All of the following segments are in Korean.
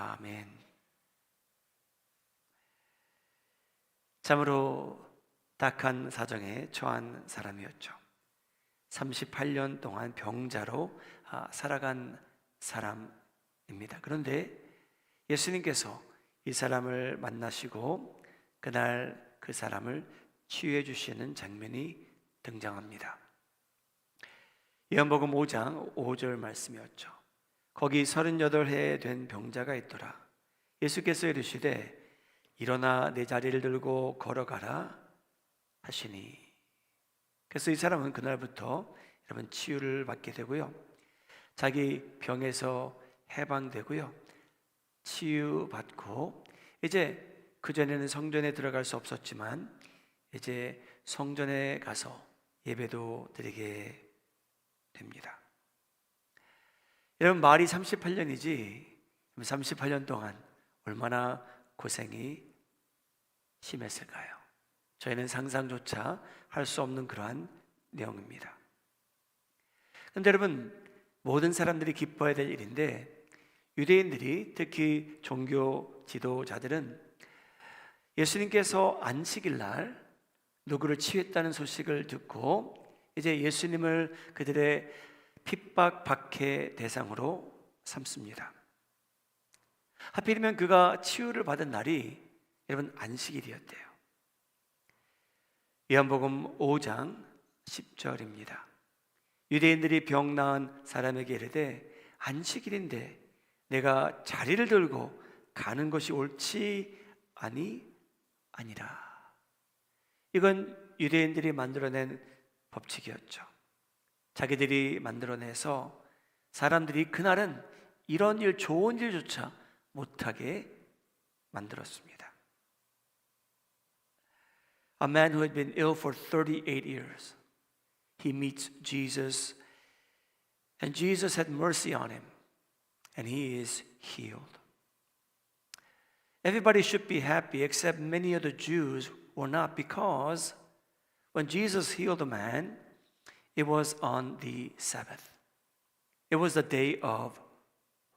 아멘. 참으로 딱한 사정에 처한 사람이었죠. 38년 동안 병자로 살아간 사람입니다. 그런데 예수님께서 이 사람을 만나시고 그날 그 사람을 치유해 주시는 장면이 등장합니다. 요한복음 5장 5절 말씀이었죠. 거기 38해 된 병자가 있더라. 예수께서 이르시되 일어나 내 자리를 들고 걸어가라 하시니, 그래서 이 사람은 그날부터 여러분 치유를 받게 되고요, 자기 병에서 해방되고요, 치유받고 이제 그전에는 성전에 들어갈 수 없었지만 이제 성전에 가서 예배도 드리게 됩니다. 여러분, 말이 38년이지 38년 동안 얼마나 고생이 심했을까요? 저희는 상상조차 할 수 없는 그러한 내용입니다. 그런데 여러분, 모든 사람들이 기뻐해야 될 일인데 유대인들이, 특히 종교 지도자들은 예수님께서 안식일 날 누구를 치유했다는 소식을 듣고 이제 예수님을 그들의 핍박 박해 대상으로 삼습니다. 하필이면 그가 치유를 받은 날이 여러분 안식일이었대요. 요한복음 5장 10절입니다. 유대인들이 병 나은 사람에게 이르되 안식일인데 내가 자리를 들고 가는 것이 옳지 아니라. 이건 유대인들이 만들어낸 법칙이었죠. 자기들이 만들어내서 사람들이 그날은 이런 일, 좋은 일조차 못하게 만들었습니다. A man who had been ill for 38 years, he meets Jesus, and Jesus had mercy on him, and he is healed. Everybody should be happy except many of the Jews were not, because when Jesus healed a man, it was on the Sabbath. It was the day of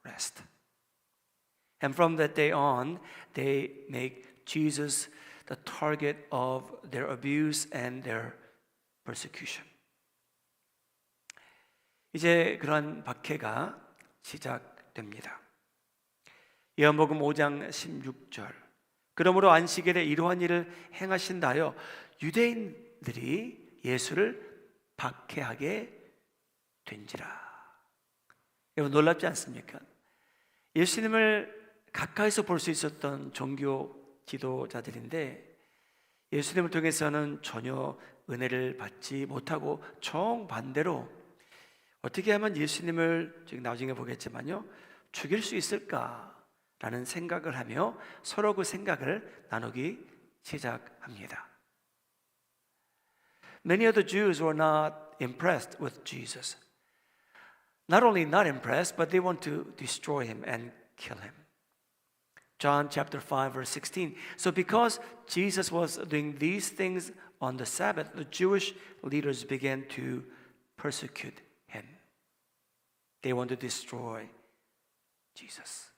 rest. And from that day on, they make Jesus the target of their abuse and their persecution. 이제 그런 박해가 시작됩니다. 요한복음 5장 16절. 그러므로 안식일에 이러한 일을 행하신다 하여 유대인들이 예수를 박해하게 된지라. 여러분, 놀랍지 않습니까? 예수님을 가까이서 볼 수 있었던 종교 지도자들인데 예수님을 통해서는 전혀 은혜를 받지 못하고 정반대로 어떻게 하면 예수님을 나중에 보겠지만요, 죽일 수 있을까라는 생각을 하며 서로 그 생각을 나누기 시작합니다. Many of the Jews were not impressed with Jesus. Not only not impressed, but they want to destroy him and kill him. John chapter 5 verse 16. So because Jesus was doing these things on the Sabbath, the Jewish leaders began to persecute him. They want to destroy Jesus.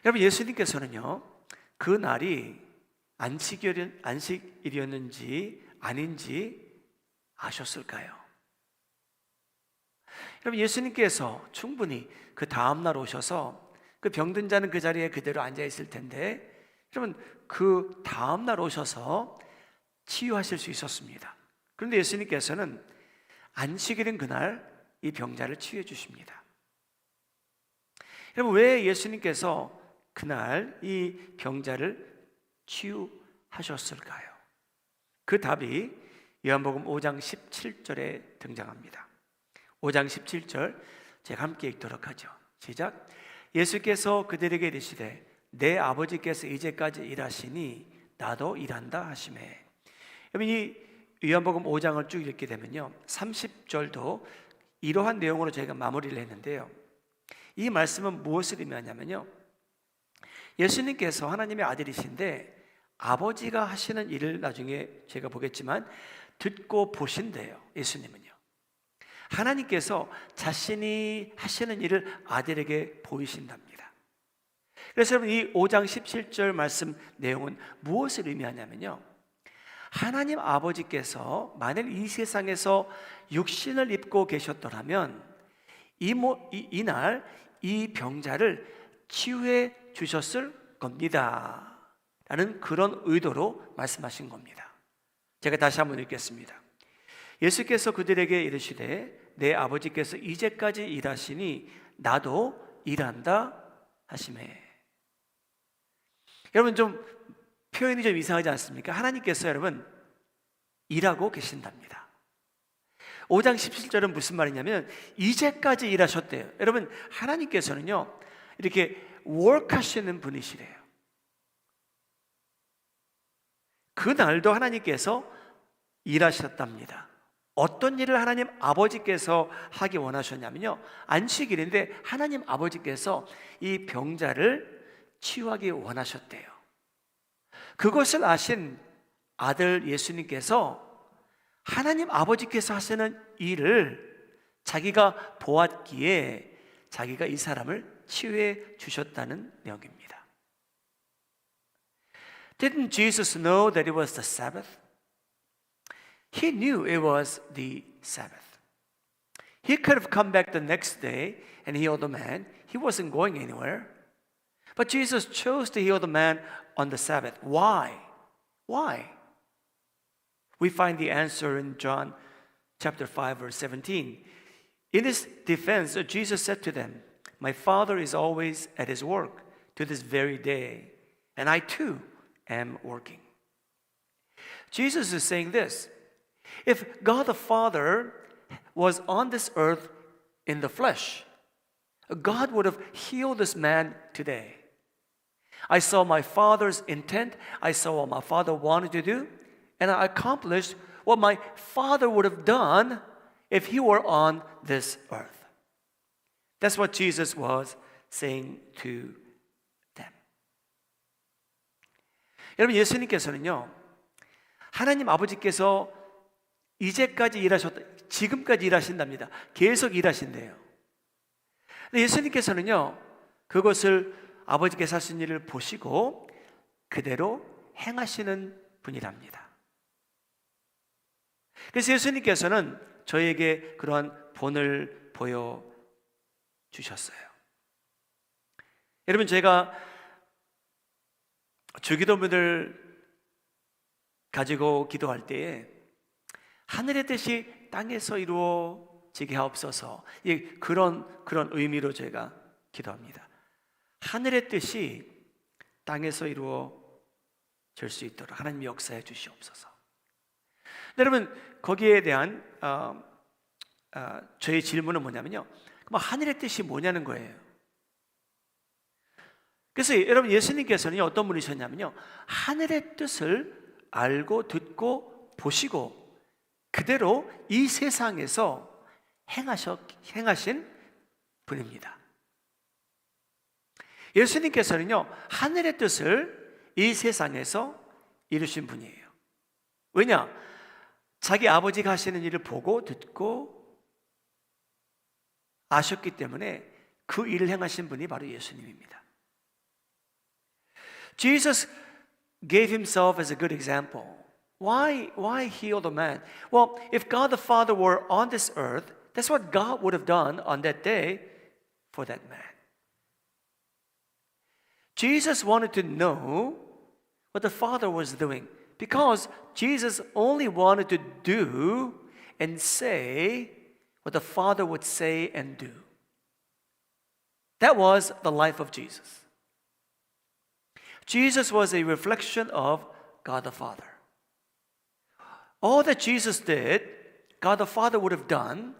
여러분, 예수님께서는요, 그 날이 안식일이었는지 아닌지 아셨을까요? 여러분, 예수님께서 충분히 그 다음날 오셔서 그 병든 자는 그 자리에 그대로 앉아 있을 텐데, 여러분, 그 다음날 오셔서 치유하실 수 있었습니다. 그런데 예수님께서는 안식일인 그날 이 병자를 치유해 주십니다. 여러분, 왜 예수님께서 그날 이 병자를 치유하셨을까요? 그 답이 요한복음 5장 17절에 등장합니다. 5장 17절 제가 함께 읽도록 하죠. 시작. 예수께서 그들에게 이르시되 내 아버지께서 이제까지 일하시니 나도 일한다 하시매. 여러분, 이 요한복음 5장을 쭉 읽게 되면요, 30절도 이러한 내용으로 저희가 마무리를 했는데요, 이 말씀은 무엇을 의미하냐면요, 예수님께서 하나님의 아들이신데 아버지가 하시는 일을 나중에 제가 보겠지만 듣고 보신대요. 예수님은요, 하나님께서 자신이 하시는 일을 아들에게 보이신답니다. 그래서 여러분 이 5장 17절 말씀 내용은 무엇을 의미하냐면요, 하나님 아버지께서 만일 이 세상에서 육신을 입고 계셨더라면 이날 이 병자를 치유해 주셨을 겁니다 라는 그런 의도로 말씀하신 겁니다. 제가 다시 한번 읽겠습니다. 예수께서 그들에게 이르시되 내 아버지께서 이제까지 일하시니 나도 일한다 하시매. 여러분 좀 표현이 좀 이상하지 않습니까? 하나님께서 여러분 일하고 계신답니다. 5장 17절은 무슨 말이냐면 이제까지 일하셨대요. 여러분 하나님께서는요 이렇게 work하시는 분이시래요. 그날도 하나님께서 일하셨답니다. 어떤 일을 하나님 아버지께서 하기 원하셨냐면요, 안식일인데 하나님 아버지께서 이 병자를 치유하기 원하셨대요. 그것을 아신 아들 예수님께서 하나님 아버지께서 하시는 일을 자기가 보았기에 자기가 이 사람을 치유해 주셨다는 내용입니다. Didn't Jesus know that it was the Sabbath? He knew it was the Sabbath. He could have come back the next day and healed the man. He wasn't going anywhere. But Jesus chose to heal the man on the Sabbath. Why? Why? We find the answer in John chapter 5 verse 17. In his defense, Jesus said to them, my Father is always at his work to this very day, and I too am working. Jesus is saying this: if God the Father was on this earth in the flesh, God would have healed this man today. I saw my Father's intent, I saw what my Father wanted to do, and I accomplished what my Father would have done if he were on this earth. That's what Jesus was saying to them. 여러분 예수님께서는요, 하나님 아버지께서 이제까지 일하셨다, 지금까지 일하신답니다. 계속 일하신대요. 근데 예수님께서는요, 그것을 아버지께서 하신 일을 보시고 그대로 행하시는 분이랍니다. 그래서 예수님께서는 저에게 그러한 본을 보여주셨어요. 여러분 제가 주기도문을 가지고 기도할 때에 하늘의 뜻이 땅에서 이루어지게 하옵소서, 그런 의미로 제가 기도합니다. 하늘의 뜻이 땅에서 이루어질 수 있도록 하나님 역사해 주시옵소서. 여러분 거기에 대한 저의 질문은 뭐냐면요, 하늘의 뜻이 뭐냐는 거예요. 그래서 여러분 예수님께서는 어떤 분이셨냐면요, 하늘의 뜻을 알고 듣고 보시고 그대로 이 세상에서 행하신 분입니다. 예수님께서는요, 하늘의 뜻을 이 세상에서 이루신 분이에요. 왜냐? 자기 아버지가 하시는 일을 보고 듣고 아셨기 때문에 그 일을 행하신 분이 바로 예수님입니다. Jesus gave himself as a good example. Why heal the man? Well, if God the Father were on this earth, that's what God would have done on that day for that man. Jesus wanted to know what the Father was doing because Jesus only wanted to do and say what the Father would say and do. That was the life of Jesus. Jesus was a reflection of God the Father. All that Jesus did, God the Father would have done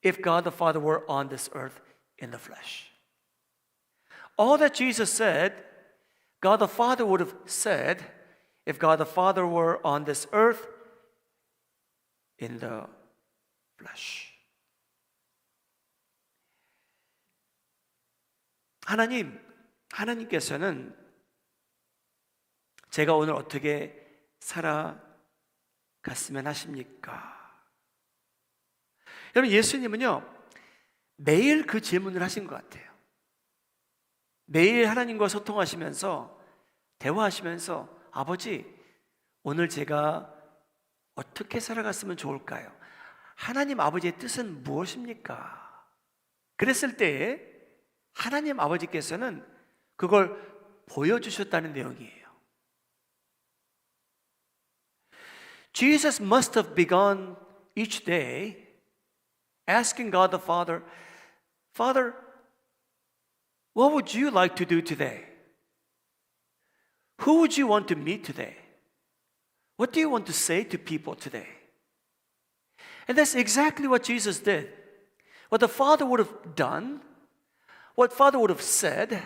if God the Father were on this earth in the flesh. All that Jesus said, God the Father would have said if God the Father were on this earth in the flesh. 하나님께서는 제가 오늘 어떻게 살아갔으면 하십니까? 여러분 예수님은요 매일 그 질문을 하신 것 같아요. 매일 하나님과 소통하시면서 대화하시면서 아버지, 오늘 제가 어떻게 살아갔으면 좋을까요? 하나님 아버지의 뜻은 무엇입니까? 그랬을 때에 하나님 아버지께서는 그걸 보여주셨다는 내용이에요. Jesus must have begun each day asking God the Father, Father, what would you like to do today? Who would you want to meet today? What do you want to say to people today? And that's exactly what Jesus did. What the Father would have done, what Father would have said,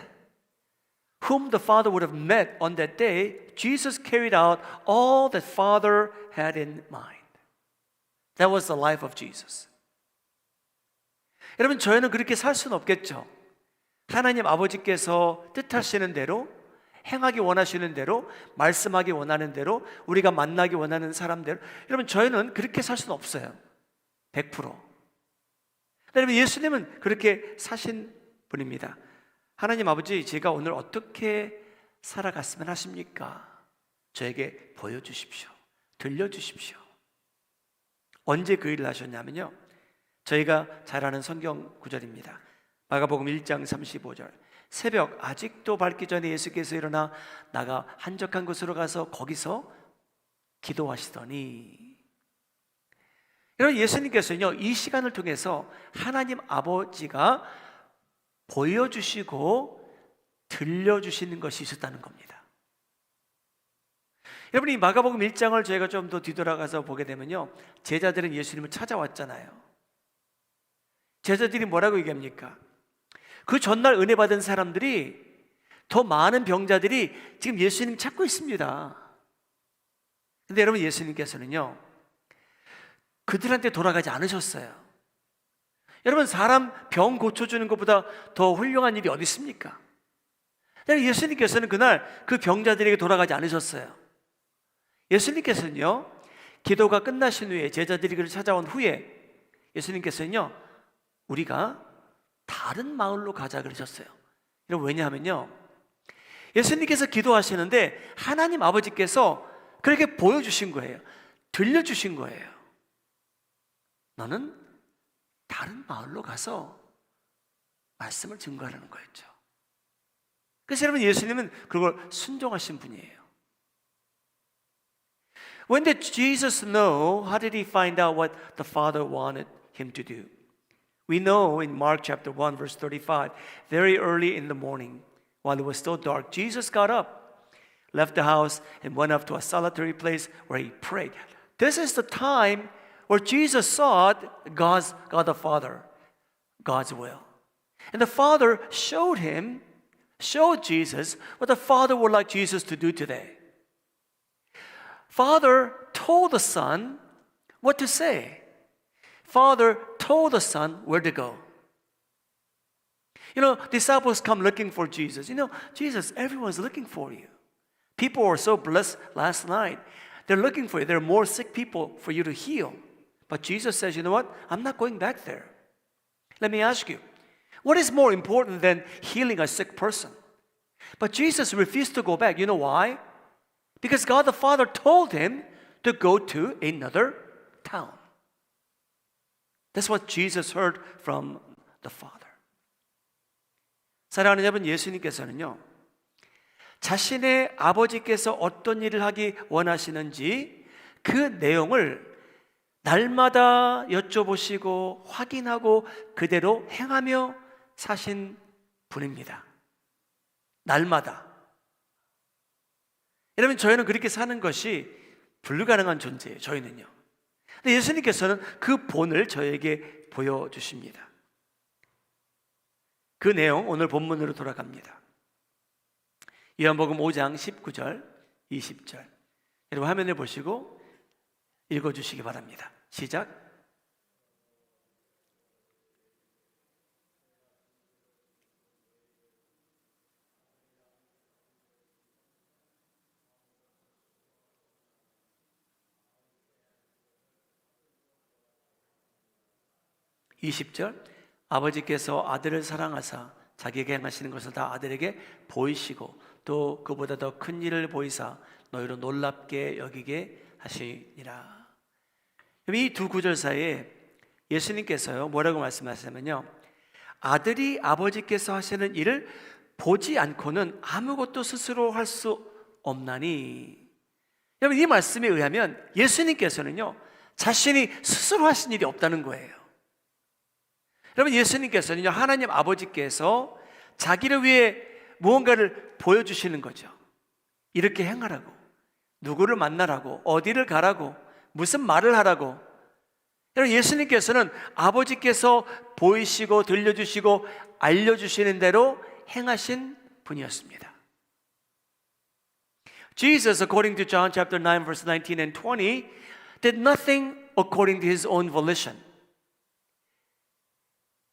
whom the Father would have met on that day, Jesus carried out all that Father had in mind. That was the life of Jesus. 여러분, 저희는 그렇게 살 수는 없겠죠. 하나님 아버지께서 뜻하시는 대로, 행하기 원하시는 대로, 말씀하기 원하는 대로, 우리가 만나기 원하는 사람대로. 여러분, 저희는 그렇게 살 수는 없어요. 100%. 여러분, 예수님은 그렇게 사신 분입니다. 하나님 아버지, 제가 오늘 어떻게 살아갔으면 하십니까? 저에게 보여주십시오. 들려주십시오. 언제 그 일을 하셨냐면요, 저희가 잘 아는 성경 구절입니다. 마가복음 1장 35절. 새벽 아직도 밝기 전에 예수께서 일어나 나가 한적한 곳으로 가서 거기서 기도하시더니, 여러분, 예수님께서는요, 이 시간을 통해서 하나님 아버지가 보여주시고 들려주시는 것이 있었다는 겁니다. 여러분, 이 마가복음 1장을 저희가 좀 더 뒤돌아가서 보게 되면요, 제자들은 예수님을 찾아왔잖아요. 제자들이 뭐라고 얘기합니까? 그 전날 은혜 받은 사람들이, 더 많은 병자들이 지금 예수님 찾고 있습니다. 근데 여러분, 예수님께서는요, 그들한테 돌아가지 않으셨어요. 여러분, 사람 병 고쳐주는 것보다 더 훌륭한 일이 어디 있습니까? 예수님께서는 그날 그 병자들에게 돌아가지 않으셨어요. 예수님께서는요, 기도가 끝나신 후에, 제자들이 그를 찾아온 후에 예수님께서는요, 우리가 다른 마을로 가자 그러셨어요. 왜냐하면요, 예수님께서 기도하시는데 하나님 아버지께서 그렇게 보여주신 거예요. 들려주신 거예요. 너는 다른 마을로 가서 말씀을 증거하라는 거였죠. 그래서 여러분, 예수님은 그걸 순종하신 분이에요. When did Jesus know? How did he find out what the Father wanted him to do? We know in Mark chapter 1 verse 35, very early in the morning, while it was still dark, Jesus got up, left the house, and went up to a solitary place where he prayed. This is the time where Jesus sought God the Father, God's will. And the Father showed Jesus what the Father would like Jesus to do today. Father told the Son what to say. Father told the Son where to go. Disciples come looking for Jesus. Jesus, everyone's looking for you. People were so blessed last night. They're looking for you. There are more sick people for you to heal. But Jesus says, you know what? I'm not going back there. Let me ask you, what is more important than healing a sick person? But Jesus refused to go back. You know why? Because God the Father told him to go to another town. That's what Jesus heard from the Father. 사랑하는 여러분, 예수님께서는요, 자신의 아버지께서 어떤 일을 하기 원하시는지 그 내용을 날마다 여쭤보시고 확인하고 그대로 행하며 사신 분입니다. 날마다. 여러분, 저희는 그렇게 사는 것이 불가능한 존재예요. 저희는요. 근데 예수님께서는 그 본을 저에게 보여주십니다. 그 내용 오늘 본문으로 돌아갑니다. 요한복음 5장 19절, 20절. 여러분, 화면을 보시고 읽어주시기 바랍니다. 시작. (20절) 아버지께서 아들을 사랑하사 자기에게 행하시는 것을 다 아들에게 보이시고 또 그보다 더 큰 일을 보이사 너희로 놀랍게 여기게 하시니라. 이 두 구절 사이에 예수님께서요 뭐라고 말씀하시냐면요, 아들이 아버지께서 하시는 일을 보지 않고는 아무것도 스스로 할 수 없나니. 여러분, 이 말씀에 의하면 예수님께서는요 자신이 스스로 하신 일이 없다는 거예요. 여러분, 예수님께서는요 하나님 아버지께서 자기를 위해 무언가를 보여주시는 거죠. 이렇게 행하라고, 누구를 만나라고, 어디를 가라고, 무슨 말을 하라고. 여러분, 예수님께서는 아버지께서 보이시고 들려주시고 알려주시는 대로 행하신 분이었습니다. Jesus, according to John chapter 9 verse 19 and 20, did nothing according to his own volition.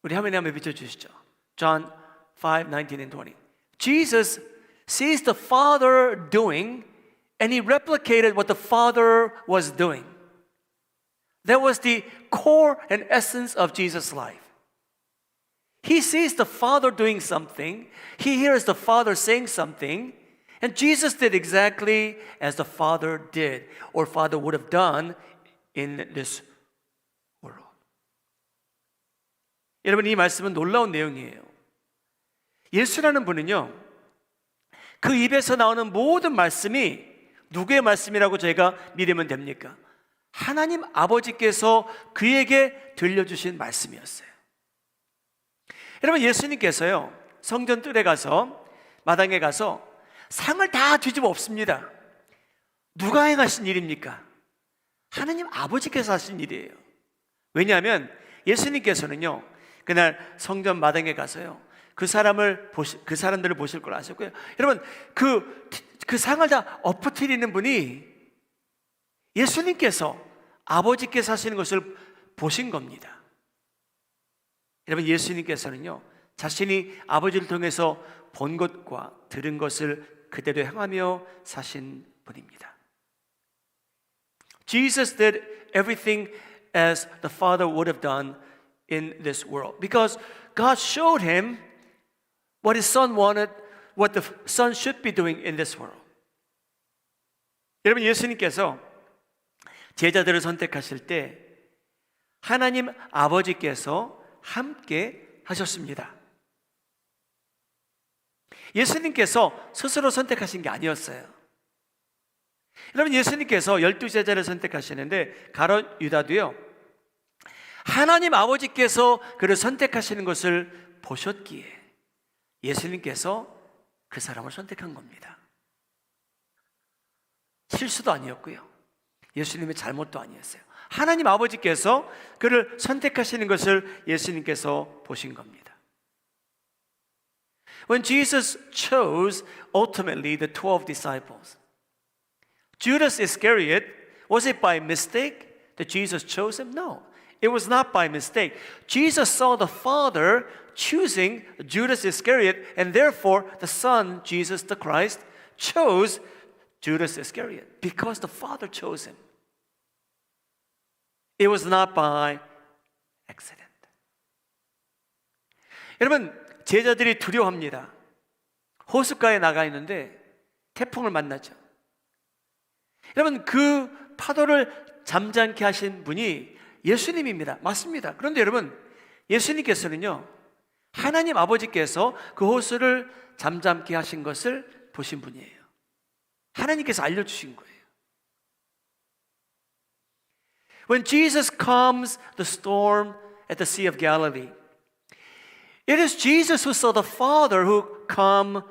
우리 화면에 한번 비춰주시죠. John 5, 19 and 20. Jesus sees the Father doing and he replicated what the Father was doing. That was the core and essence of Jesus' life. He sees the Father doing something, he hears the Father saying something, and Jesus did exactly as the Father did or Father would have done in this world. 여러분, 이 말씀은 놀라운 내용이에요. 예수라는 분은요, 그 입에서 나오는 모든 말씀이 누구의 말씀이라고 저희가 믿으면 됩니까? 하나님 아버지께서 그에게 들려주신 말씀이었어요. 여러분, 예수님께서요 성전 뜰에 가서, 마당에 가서 상을 다 뒤집어 엎습니다. 누가 행하신 일입니까? 하나님 아버지께서 하신 일이에요. 왜냐하면 예수님께서는요 그날 성전 마당에 가서요 그 사람들을 보실 걸 아셨고요. 여러분, 그 상을 다 엎어뜨리는 분이 예수님께서, 아버지께서 하시는 것을 보신 겁니다. 여러분, 예수님께서는요 자신이 아버지를 통해서 본 것과 들은 것을 그대로 행하며 사신 분입니다. Jesus did everything as the Father would have done in this world because God showed him what his son wanted, what the son should be doing in this world. 여러분, 예수님께서 제자들을 선택하실 때 하나님 아버지께서 함께 하셨습니다. 예수님께서 스스로 선택하신 게 아니었어요. 여러분, 예수님께서 12제자를 선택하시는데 가룟 유다도요 하나님 아버지께서 그를 선택하시는 것을 보셨기에 예수님께서 그 사람을 선택한 겁니다. 실수도 아니었고요, 예수님의 잘못도 아니었어요. 하나님 아버지께서 그를 선택하시는 것을 예수님께서 보신 겁니다. When Jesus chose ultimately the 12 disciples, Judas Iscariot, was it by mistake that Jesus chose him? No, it was not by mistake. Jesus saw the Father choosing Judas Iscariot, and therefore the Son, Jesus the Christ, chose Judas Iscariot because the Father chose him. It was not by accident. 여러분, 제자들이 두려워합니다. 호숫가에 나가 있는데 태풍을 만나죠. 여러분, 그 파도를 잠잠케 하신 분이 예수님입니다. 맞습니다. 그런데 여러분, 예수님께서는요 하나님 아버지께서 그 호수를 잠잠케 하신 것을 보신 분이에요. 하나님께서 알려주신 거예요. When Jesus calms the storm at the Sea of Galilee, it is Jesus who saw the Father who calmed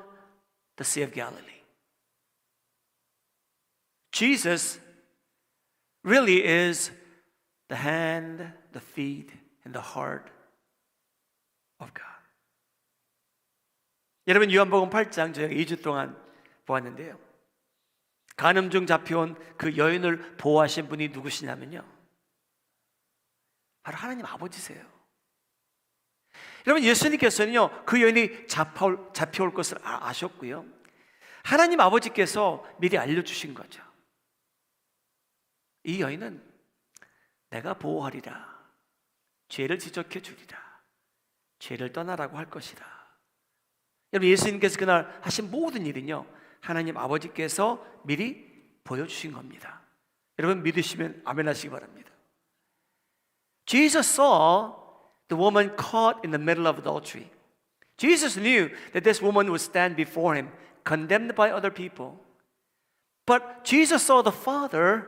the Sea of Galilee. Jesus really is the hand, the feet, and the heart of God. 여러분, 요한복음 8장 저희가 2주 동안 보았는데요, 간음 중 잡혀온 그 여인을 보호하신 분이 누구시냐면요, 바로 하나님 아버지세요. 여러분, 예수님께서는요 그 여인이 잡혀올 것을 아셨고요, 하나님 아버지께서 미리 알려주신 거죠. 이 여인은 내가 보호하리라, 죄를 지적해 주리라, 죄를 떠나라고 할 것이다. 여러분, 예수님께서 그날 하신 모든 일은요, 하나님 아버지께서 미리 보여주신 겁니다. 여러분 믿으시면 아멘 하시기 바랍니다. Jesus saw the woman caught in the middle of adultery. Jesus knew that this woman would stand before him, condemned by other people. But Jesus saw the Father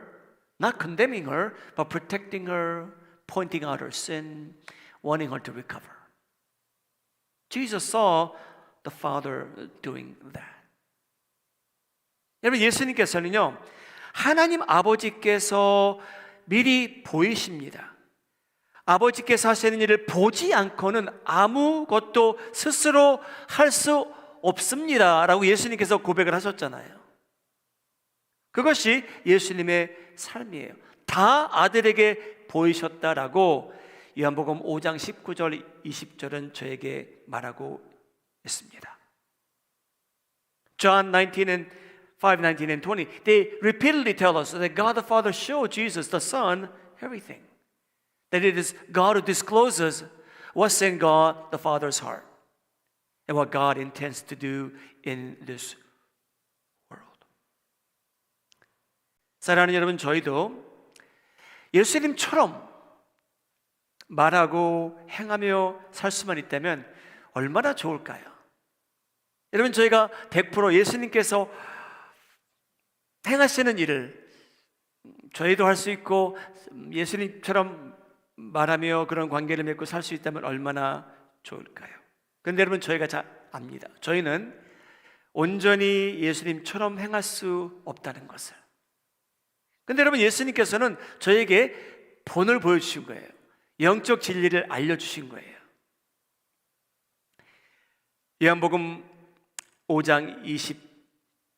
not condemning her, but protecting her, pointing out her sin, wanting her to recover. Jesus saw the Father doing that. 여러분, 예수님께서는요, 하나님 아버지께서 미리 보이십니다. 아버지께서 하시는 일을 보지 않고는 아무것도 스스로 할 수 없습니다 라고 예수님께서 고백을 하셨잖아요. 그것이 예수님의 삶이에요. 다 아들에게 보이셨다라고 요한복음 5장 19절 20절은 저에게 말하고 있습니다. John 19 and 5:19 and 20, they repeatedly tell us that God the Father showed Jesus the Son everything. That it is God who discloses what's in God the Father's heart and what God intends to do in this world. 사랑하는 여러분, 저희도 예수님처럼 말하고 행하며 살 수만 있다면 얼마나 좋을까요? 여러분, 저희가 100% 예수님께서 행하시는 일을 저희도 할 수 있고 예수님처럼 말하며 그런 관계를 맺고 살 수 있다면 얼마나 좋을까요? 그런데 여러분, 저희가 잘 압니다. 저희는 온전히 예수님처럼 행할 수 없다는 것을. 그런데 여러분, 예수님께서는 저에게 본을 보여주신 거예요. 영적 진리를 알려주신 거예요. 요한복음 5장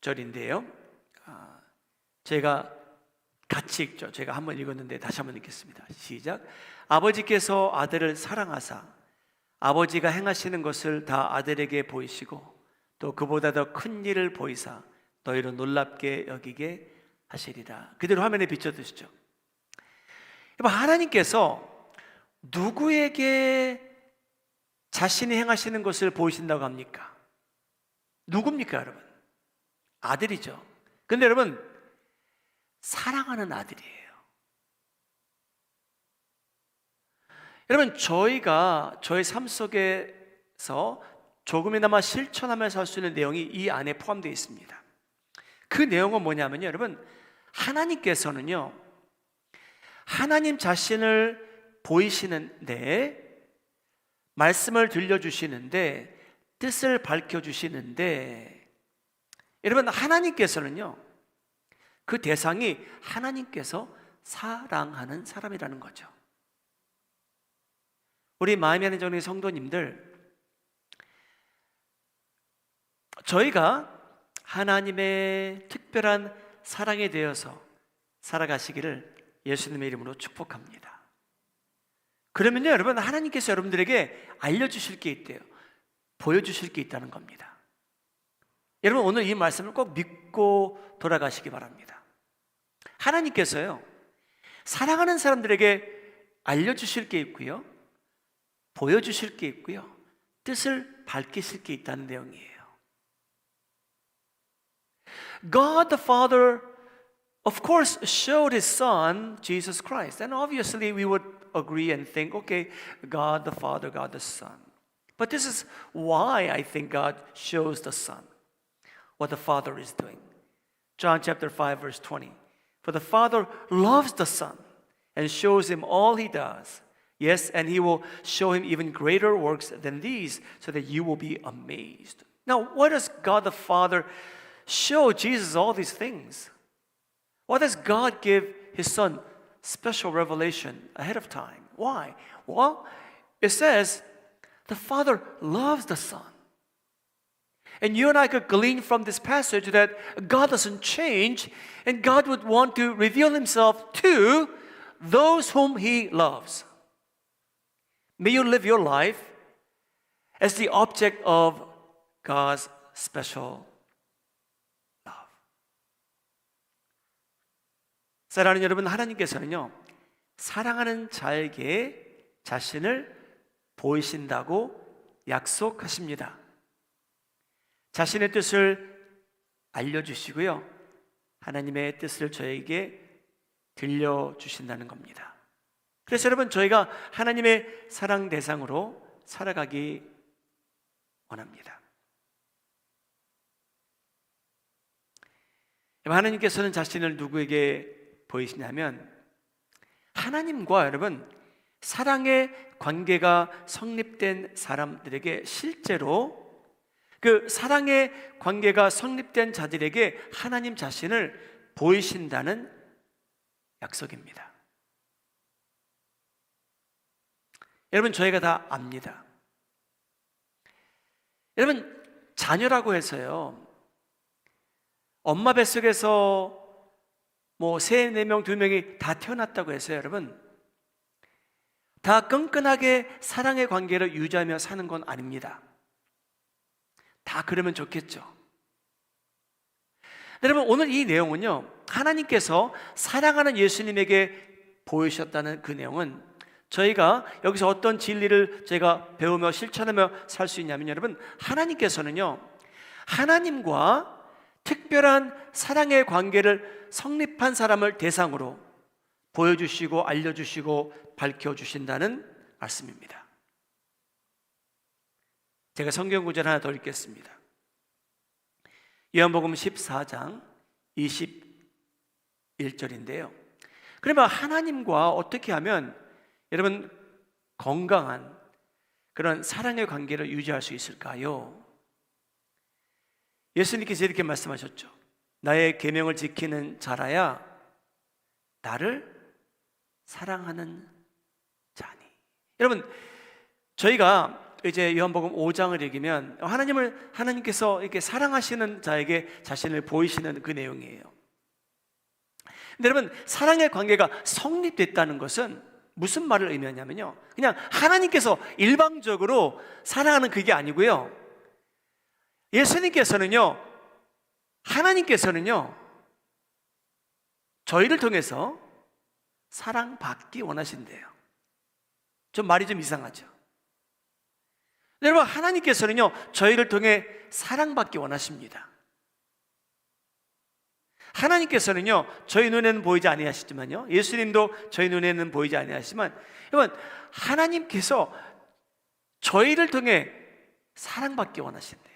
20절인데요. 제가 같이 읽죠. 제가 한번 읽었는데 다시 한번 읽겠습니다. 시작. 아버지께서 아들을 사랑하사 아버지가 행하시는 것을 다 아들에게 보이시고 또 그보다 더 큰 일을 보이사 너희로 놀랍게 여기게 하시리라. 그대로 화면에 비춰두시죠. 하나님께서 누구에게 자신이 행하시는 것을 보이신다고 합니까? 누굽니까, 여러분? 아들이죠. 근데 여러분, 사랑하는 아들이에요. 여러분, 저희가 저희 삶 속에서 조금이나마 실천하면서 할 수 있는 내용이 이 안에 포함되어 있습니다. 그 내용은 뭐냐면요, 여러분, 하나님께서는요, 하나님 자신을 보이시는데, 말씀을 들려주시는데, 뜻을 밝혀주시는데, 여러분, 하나님께서는요, 그 대상이 하나님께서 사랑하는 사람이라는 거죠. 우리 마음이 하는 정의 성도님들, 저희가 하나님의 특별한 사랑에 대해서 살아가시기를 예수님의 이름으로 축복합니다. 그러면요, 여러분, 하나님께서 여러분들에게 알려주실 게 있대요. 보여주실 게 있다는 겁니다. 여러분, 오늘 이 말씀을 꼭 믿고 돌아가시기 바랍니다. 하나님께서요, 사랑하는 사람들에게 알려주실 게 있고요, 보여주실 게 있고요, 뜻을 밝히실 게 있다는 내용이에요. God the Father, of course, showed His Son, Jesus Christ. And obviously we would agree and think, okay, God the Father, God the Son. But this is why I think God shows the Son what the Father is doing. John chapter 5 verse 20. For the Father loves the Son and shows him all he does. Yes, and he will show him even greater works than these so that you will be amazed. Now, why does God the Father show Jesus all these things? Why does God give his Son special revelation ahead of time? Why? Well, it says the Father loves the Son. And you and I could glean from this passage that God doesn't change, and God would want to reveal himself to those whom he loves. May you live your life as the object of God's special love. 사랑하는 여러분, 하나님께서는요, 사랑하는 자에게 자신을 보이신다고 약속하십니다. 자신의 뜻을 알려주시고요, 하나님의 뜻을 저에게 들려주신다는 겁니다. 그래서 여러분, 저희가 하나님의 사랑 대상으로 살아가기 원합니다. 하나님께서는 자신을 누구에게 보이시냐면, 하나님과 여러분 사랑의 관계가 성립된 사람들에게, 실제로 그 사랑의 관계가 성립된 자들에게 하나님 자신을 보이신다는 약속입니다. 여러분, 저희가 다 압니다. 여러분, 자녀라고 해서요, 엄마 뱃속에서 뭐 3, 4명, 2명이 다 태어났다고 해서요, 여러분 다 끈끈하게 사랑의 관계를 유지하며 사는 건 아닙니다. 다 그러면 좋겠죠. 여러분, 오늘 이 내용은요, 하나님께서 사랑하는 예수님에게 보이셨다는 그 내용은, 저희가 여기서 어떤 진리를 저희가 배우며 실천하며 살 수 있냐면, 여러분, 하나님께서는요, 하나님과 특별한 사랑의 관계를 성립한 사람을 대상으로 보여주시고 알려주시고 밝혀주신다는 말씀입니다. 제가 성경 구절 하나 더 읽겠습니다. 요한복음 14장 21절인데요. 그러면 하나님과 어떻게 하면 여러분 건강한 그런 사랑의 관계를 유지할 수 있을까요? 예수님께서 이렇게 말씀하셨죠. 나의 계명을 지키는 자라야 나를 사랑하는 자니. 여러분, 저희가 이제 요한복음 5장을 읽으면 하나님께서 이렇게 사랑하시는 자에게 자신을 보이시는 그 내용이에요. 근데 여러분, 사랑의 관계가 성립됐다는 것은 무슨 말을 의미하냐면요, 그냥 하나님께서 일방적으로 사랑하는 그게 아니고요, 하나님께서는요 저희를 통해서 사랑받기 원하신대요. 좀 말이 좀 이상하죠. 여러분, 하나님께서는요 저희를 통해 사랑받기 원하십니다. 하나님께서는요 저희 눈에는 보이지 아니하시지만요, 예수님도 저희 눈에는 보이지 아니하시지만, 여러분, 하나님께서 저희를 통해 사랑받기 원하신대요.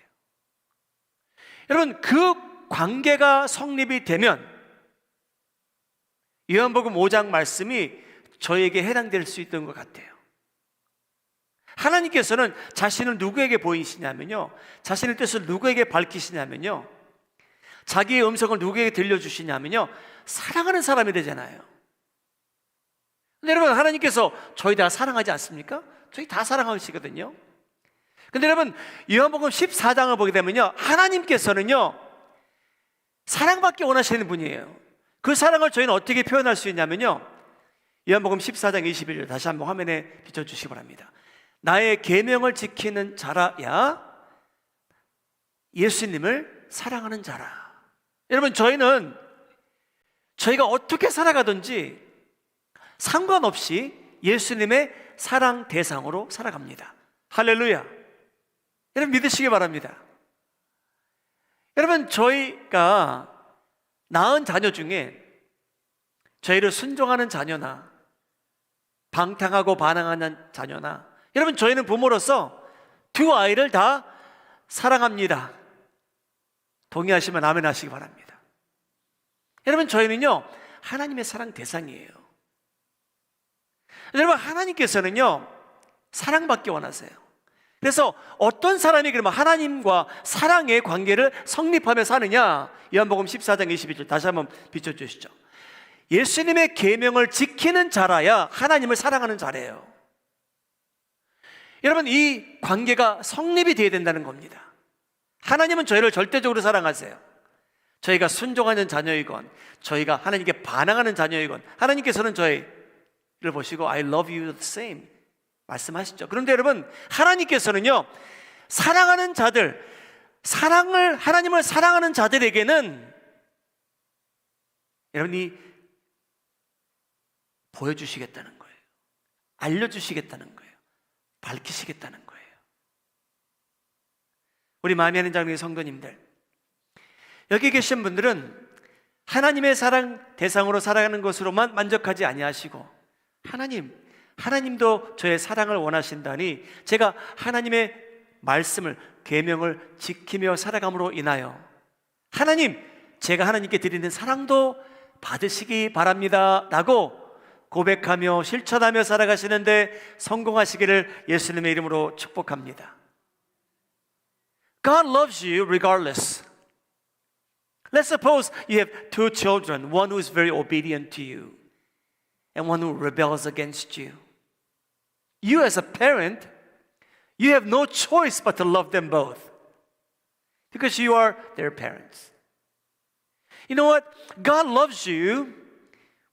여러분, 그 관계가 성립이 되면 요한복음 5장 말씀이 저에게 해당될 수 있던 것 같아요. 하나님께서는 자신을 누구에게 보이시냐면요, 자신의 뜻을 누구에게 밝히시냐면요, 자기의 음성을 누구에게 들려주시냐면요, 사랑하는 사람이 되잖아요. 근데 여러분, 하나님께서 저희 다 사랑하지 않습니까? 저희 다 사랑하시거든요. 근데 여러분, 요한복음 14장을 보게 되면요, 하나님께서는요 사랑받기 원하시는 분이에요. 그 사랑을 저희는 어떻게 표현할 수 있냐면요, 요한복음 14장 21절 다시 한번 화면에 비춰주시기 바랍니다. 나의 계명을 지키는 자라야 예수님을 사랑하는 자라. 여러분, 저희가 어떻게 살아가든지 상관없이 예수님의 사랑 대상으로 살아갑니다. 할렐루야. 여러분, 믿으시기 바랍니다. 여러분, 저희가 낳은 자녀 중에 저희를 순종하는 자녀나 방탕하고 반항하는 자녀나, 여러분, 저희는 부모로서 두 아이를 다 사랑합니다. 동의하시면 아멘 하시기 바랍니다. 여러분, 저희는요 하나님의 사랑 대상이에요. 여러분, 하나님께서는요 사랑받기 원하세요. 그래서 어떤 사람이 그러면 하나님과 사랑의 관계를 성립하며 사느냐, 요한복음 14장 22절 다시 한번 비춰주시죠. 예수님의 계명을 지키는 자라야 하나님을 사랑하는 자래요. 여러분, 이 관계가 성립이 되어야 된다는 겁니다. 하나님은 저희를 절대적으로 사랑하세요. 저희가 순종하는 자녀이건 저희가 하나님께 반항하는 자녀이건 하나님께서는 저희를 보시고 I love you the same 말씀하시죠. 그런데 여러분, 하나님께서는요 사랑하는 자들, 하나님을 사랑하는 자들에게는 여러분이 보여주시겠다는 거예요. 알려주시겠다는 거예요. 밝히시겠다는 거예요. 우리 마음이 하는 장로의 성도님들, 여기 계신 분들은 하나님의 사랑 대상으로 살아가는 것으로만 만족하지 아니하시고 하나님도 저의 사랑을 원하신다니 제가 하나님의 말씀을 계명을 지키며 살아감으로 인하여 하나님, 제가 하나님께 드리는 사랑도 받으시기 바랍니다 라고 고백하며 실천하며 살아가시는데 성공하시기를 예수님의 이름으로 축복합니다. God loves you regardless. Let's suppose you have two children, one who is very obedient to you and one who rebels against you. You as a parent, you have no choice but to love them both because you are their parents. You know what? God loves you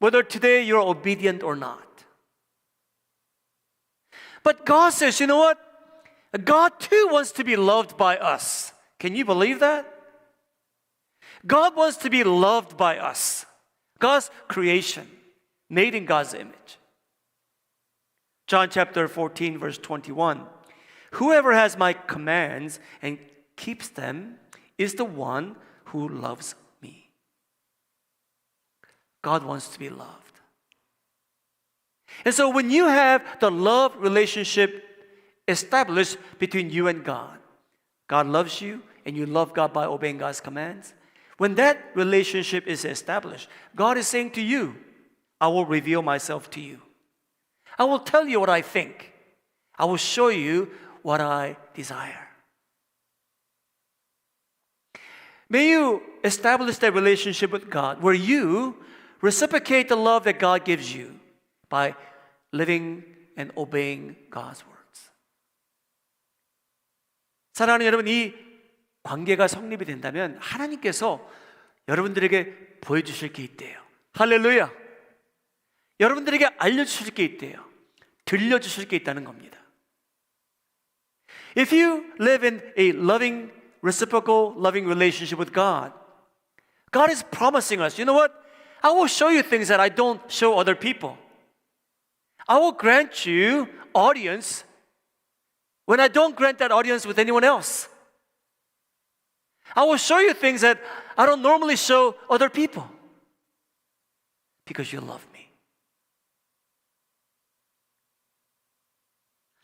whether today you're obedient or not. But God says, you know what? God too wants to be loved by us. Can you believe that? God wants to be loved by us. God's creation, made in God's image. John chapter 14, verse 21. Whoever has my commands and keeps them is the one who loves me. God wants to be loved. And so when you have the love relationship established between you and God, God loves you and you love God by obeying God's commands. When that relationship is established, God is saying to you, I will reveal myself to you. I will tell you what I think. I will show you what I desire. May you establish that relationship with God where you reciprocate the love that God gives you by living and obeying God's words. 사랑하는 여러분, 이 관계가 성립이 된다면 하나님께서 여러분들에게 보여주실 게 있대요. 할렐루야! 여러분들에게 알려주실 게 있대요. 들려주실 게 있다는 겁니다. If you live in a loving, reciprocal, loving relationship with God, God is promising us, you know what? I will show you things that I don't show other people. I will grant you audience when I don't grant that audience with anyone else. I will show you things that I don't normally show other people because you love me.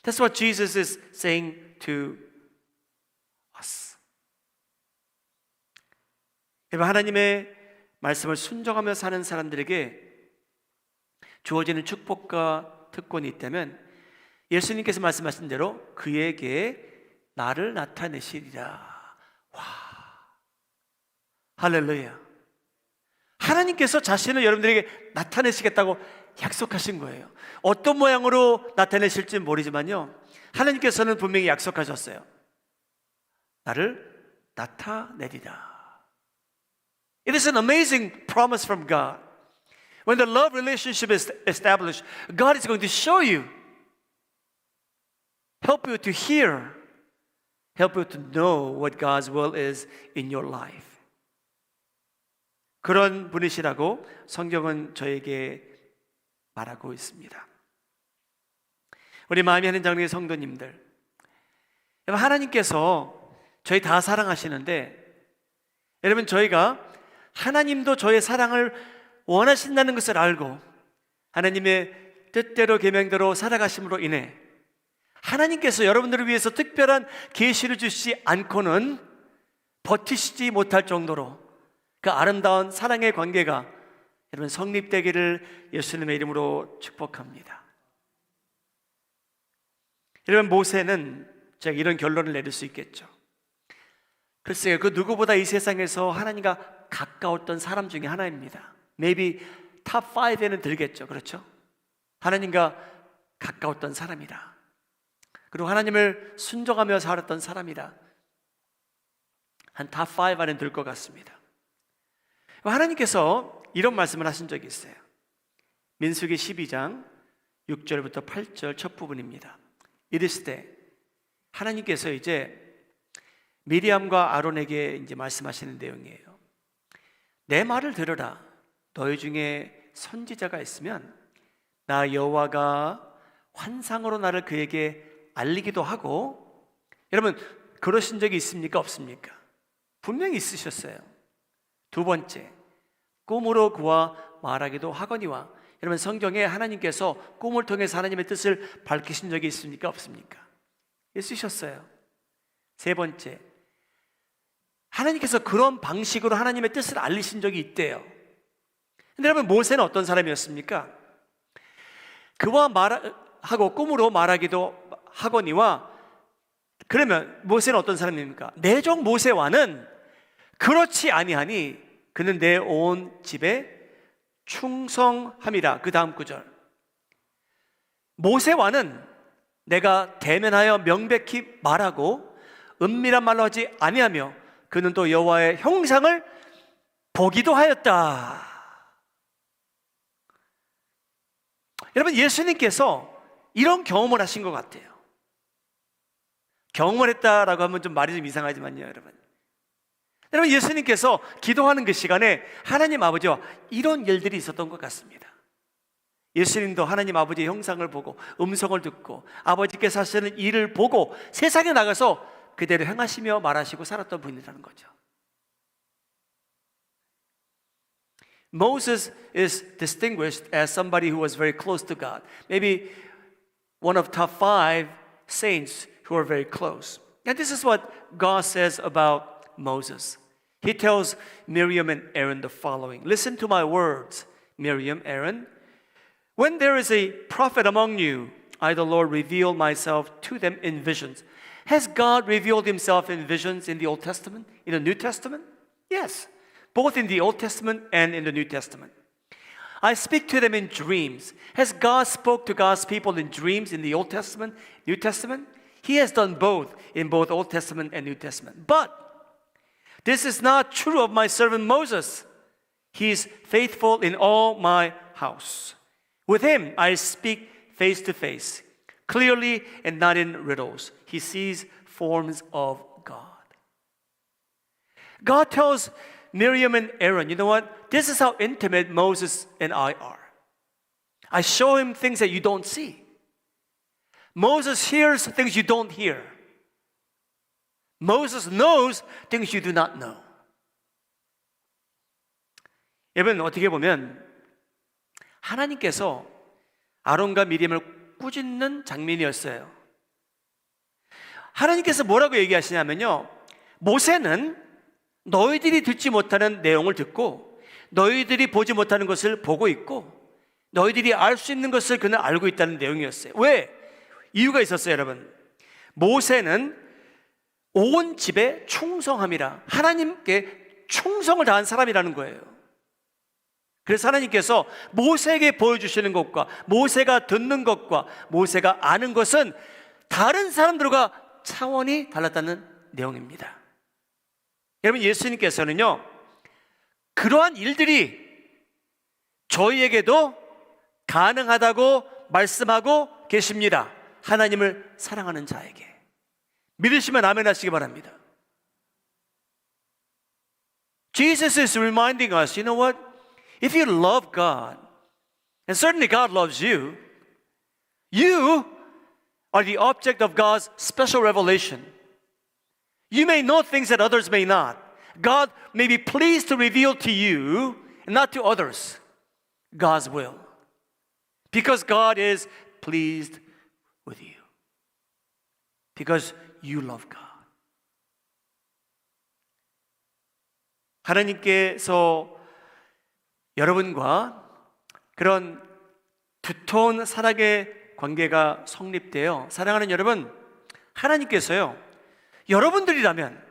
That's what Jesus is saying to us. 여러분, 하나님의 말씀을 순종하며 사는 사람들에게 주어지는 축복과 특권이 있다면 예수님께서 말씀하신 대로 그에게 나를 나타내시리라. 와, 할렐루야. 하나님께서 자신을 여러분들에게 나타내시겠다고 약속하신 거예요. 어떤 모양으로 나타내실지 모르지만요, 하나님께서는 분명히 약속하셨어요. 나를 나타내리라. It is an amazing promise from God. When the love relationship is established, God is going to show you, help you to hear, help you to know what God's will is in your life. 그런 분이시라고 성경은 저에게 말하고 있습니다. 우리 마음이 하는 장로의 성도님들, 하나님께서 저희 다 사랑하시는데, 여러분, 저희가 하나님도 저의 사랑을 원하신다는 것을 알고 하나님의 뜻대로 계명대로 살아가심으로 인해 하나님께서 여러분들을 위해서 특별한 계시를 주시지 않고는 버티시지 못할 정도로 그 아름다운 사랑의 관계가 여러분 성립되기를 예수님의 이름으로 축복합니다. 여러분, 모세는 제가 이런 결론을 내릴 수 있겠죠. 글쎄요, 그 누구보다 이 세상에서 하나님과 가까웠던 사람 중에 하나입니다. Maybe top 5에는 들겠죠. 그렇죠? 하나님과 가까웠던 사람이다. 그리고 하나님을 순종하며 살았던 사람이다. 한 top 5 안에 들 것 같습니다. 하나님께서 이런 말씀을 하신 적이 있어요. 민수기 12장 6절부터 8절 첫 부분입니다. 이르시되, 하나님께서 이제 미리암과 아론에게 이제 말씀하시는 내용이에요. 내 말을 들으라. 너희 중에 선지자가 있으면 나 여호와가 환상으로 나를 그에게 알리기도 하고, 여러분, 그러신 적이 있습니까? 없습니까? 분명히 있으셨어요. 두 번째, 꿈으로 그와 말하기도 하거니와. 여러분, 성경에 하나님께서 꿈을 통해서 하나님의 뜻을 밝히신 적이 있습니까? 없습니까? 있으셨어요. 세 번째, 하나님께서 그런 방식으로 하나님의 뜻을 알리신 적이 있대요. 근데 여러분, 모세는 어떤 사람이었습니까? 그와 말하고 꿈으로 말하기도 하거니와. 그러면 모세는 어떤 사람입니까? 내 종 모세와는 그렇지 아니하니 그는 내 온 집에 충성함이라. 그 다음 구절, 모세와는 내가 대면하여 명백히 말하고 은밀한 말로 하지 아니하며 그는 또 여호와의 형상을 보기도 하였다. 여러분, 예수님께서 이런 경험을 하신 것 같아요. 경험을 했다라고 하면 좀 말이 좀 이상하지만요, 여러분. 여러분, 예수님께서 기도하는 그 시간에 하나님 아버지와 이런 일들이 있었던 것 같습니다. 예수님도 하나님 아버지의 형상을 보고 음성을 듣고 아버지께서 하시는 일을 보고 세상에 나가서 그대로 행하시며 말하시고 살았던 분이라는 거죠. Moses is distinguished as somebody who was very close to God. Maybe one of top 5 saints who are very close. And this is what God says about Moses. He tells Miriam and Aaron the following. Listen to my words, Miriam, Aaron. When there is a prophet among you, I, the Lord, reveal myself to them in visions. Has God revealed himself in visions in the Old Testament, in the New Testament? Yes, both in the Old Testament and in the New Testament. I speak to them in dreams. Has God spoke to God's people in dreams in the Old Testament, New Testament? He has done both in both Old Testament and New Testament. But this is not true of my servant Moses. He is faithful in all my house. With him I speak face to face, clearly and not in riddles. He sees forms of God. God tells Miriam and Aaron, you know what? This is how intimate Moses and I are. I show him things that you don't see. Moses hears things you don't hear. Moses knows things you do not know. 여러분, 어떻게 보면 하나님께서 아론과 미리암을 꾸짖는 장면이었어요. 하나님께서 뭐라고 얘기하시냐면요, 모세는 너희들이 듣지 못하는 내용을 듣고 너희들이 보지 못하는 것을 보고 있고 너희들이 알 수 있는 것을 그는 알고 있다는 내용이었어요. 왜? 이유가 있었어요, 여러분. 모세는 온 집에 충성함이라, 하나님께 충성을 다한 사람이라는 거예요. 그래서 하나님께서 모세에게 보여주시는 것과 모세가 듣는 것과 모세가 아는 것은 다른 사람들과 차원이 달랐다는 내용입니다. 여러분, 예수님께서는요, 그러한 일들이 저희에게도 가능하다고 말씀하고 계십니다. 하나님을 사랑하는 자에게. 믿으시면 아멘 하시기 바랍니다. Jesus is reminding us, you know what? If you love God, and certainly God loves you, you are the object of God's special revelation. You may know things that others may not. God may be pleased to reveal to you, and not to others, God's will. Because God is pleased with you. Because you love God. 하나님께서 여러분과 그런 두터운 사랑의 관계가 성립되어, 사랑하는 여러분, 하나님께서요, 여러분들이라면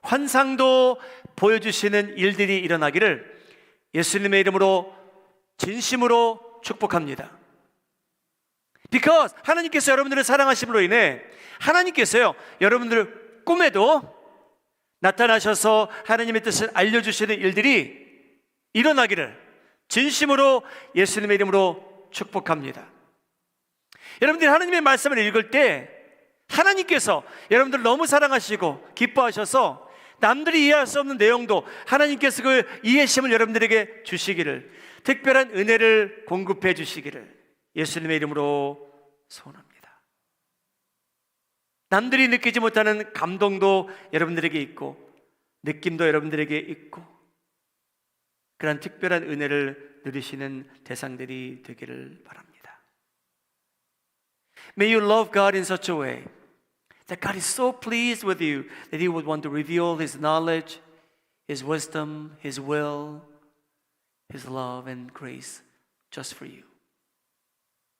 환상도 보여주시는 일들이 일어나기를 예수님의 이름으로 진심으로 축복합니다. Because 하나님께서 여러분들을 사랑하심으로 인해 하나님께서요, 여러분들 꿈에도 나타나셔서 하나님의 뜻을 알려주시는 일들이 일어나기를 진심으로 예수님의 이름으로 축복합니다. 여러분들이 하나님의 말씀을 읽을 때 하나님께서 여러분들 너무 사랑하시고 기뻐하셔서 남들이 이해할 수 없는 내용도 하나님께서 그 이해심을 여러분들에게 주시기를, 특별한 은혜를 공급해 주시기를 예수님의 이름으로 소원합니다. 남들이 느끼지 못하는 감동도 여러분들에게 있고 느낌도 여러분들에게 있고 그런 특별한 은혜를 누리시는 대상들이 되기를 바랍니다. May you love God in such a way that God is so pleased with you that He would want to reveal His knowledge, His wisdom, His will, His love and grace just for you.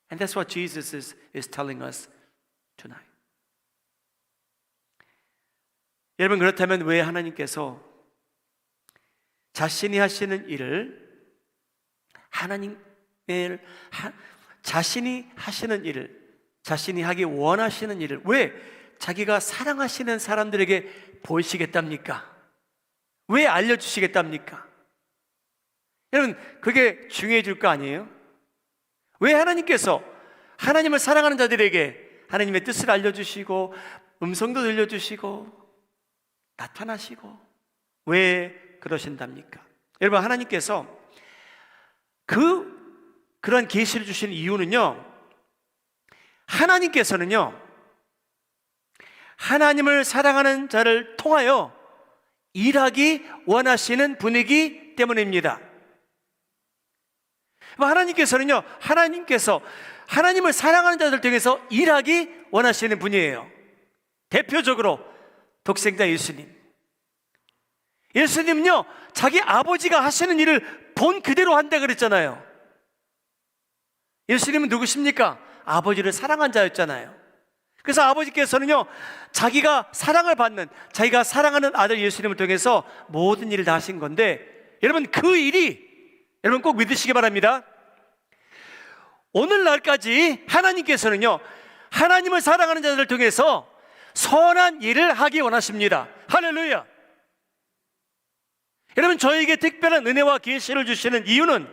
And that's what Jesus is telling us tonight. 여러분, 그렇다면 왜 하나님께서 자신이 하시는 일을 자신이 하시는 일을 자신이 하기 원하시는 일을 왜 자기가 사랑하시는 사람들에게 보이시겠답니까? 왜 알려주시겠답니까? 여러분, 그게 중요해질 거 아니에요? 왜 하나님께서 하나님을 사랑하는 자들에게 하나님의 뜻을 알려주시고 음성도 들려주시고 나타나시고 왜 그러신답니까? 여러분, 하나님께서 그런 계시를 주신 이유는요, 하나님께서는요 하나님을 사랑하는 자를 통하여 일하기 원하시는 분이기 때문입니다. 하나님께서는요, 하나님을 사랑하는 자들 통해서 일하기 원하시는 분이에요. 대표적으로 독생자 예수님. 예수님은요, 자기 아버지가 하시는 일을 본 그대로 한다 그랬잖아요. 예수님은 누구십니까? 아버지를 사랑한 자였잖아요. 그래서 아버지께서는요, 자기가 사랑을 받는, 자기가 사랑하는 아들 예수님을 통해서 모든 일을 다 하신 건데, 여러분, 그 일이 여러분 꼭 믿으시기 바랍니다. 오늘날까지 하나님께서는요, 하나님을 사랑하는 자들을 통해서 선한 일을 하기 원하십니다. 할렐루야. 여러분, 저에게 특별한 은혜와 계시를 주시는 이유는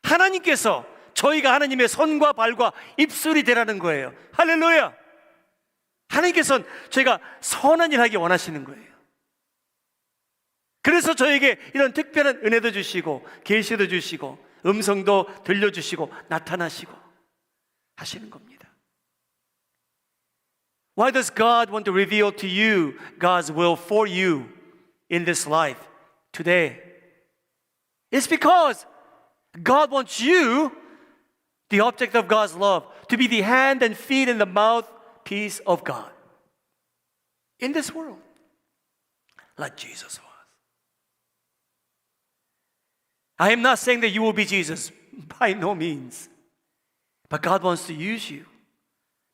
하나님께서 저희가 하나님의 손과 발과 입술이 되라는 거예요. 할렐루야. 하나님께서는 저희가 선한 일을 하기 원하시는 거예요. 그래서 저에게 이런 특별한 은혜도 주시고 계시도 주시고 음성도 들려주시고 나타나시고 하시는 겁니다. Why does God want to reveal to you God's will for you in this life today? It's because God wants you, the object of God's love, to be the hand and feet and the mouthpiece of God in this world, like Jesus was. I am not saying that you will be Jesus, by no means. But God wants to use you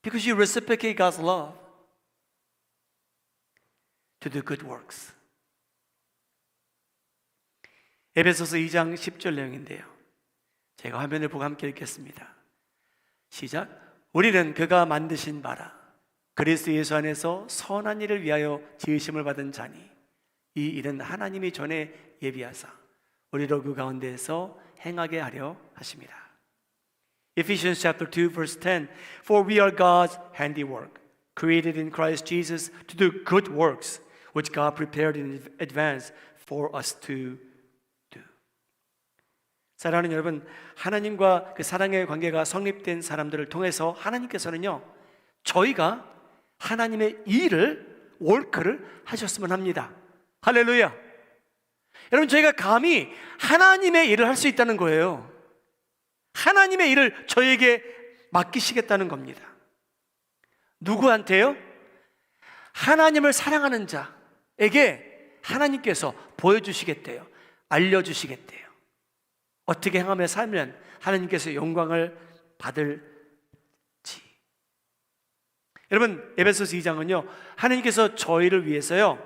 because you reciprocate God's love to do good works. 에베소서 2장 10절 내용인데요, 제가 화면을 보고 함께 읽겠습니다. 시작. 우리는 그가 만드신 바라 그리스도 예수 안에서 선한 일을 위하여 지으심을 받은 자니 이 일은 하나님이 전에 예비하사 우리로 그 가운데에서 행하게 하려 하십니다. Ephesians chapter 2 verse 10. For we are God's handiwork, created in Christ Jesus to do good works, which God prepared in advance for us to do. 사랑하는 여러분, 하나님과 그 사랑의 관계가 성립된 사람들을 통해서 하나님께서는요, 저희가 하나님의 일을, 워크를 하셨으면 합니다. 할렐루야. 여러분, 저희가 감히 하나님의 일을 할 수 있다는 거예요. 하나님의 일을 저에게 맡기시겠다는 겁니다. 누구한테요? 하나님을 사랑하는 자에게 하나님께서 보여주시겠대요. 알려주시겠대요. 어떻게 행하며 살면 하나님께서 영광을 받을지. 여러분, 에베소서 2장은요, 하나님께서 저희를 위해서요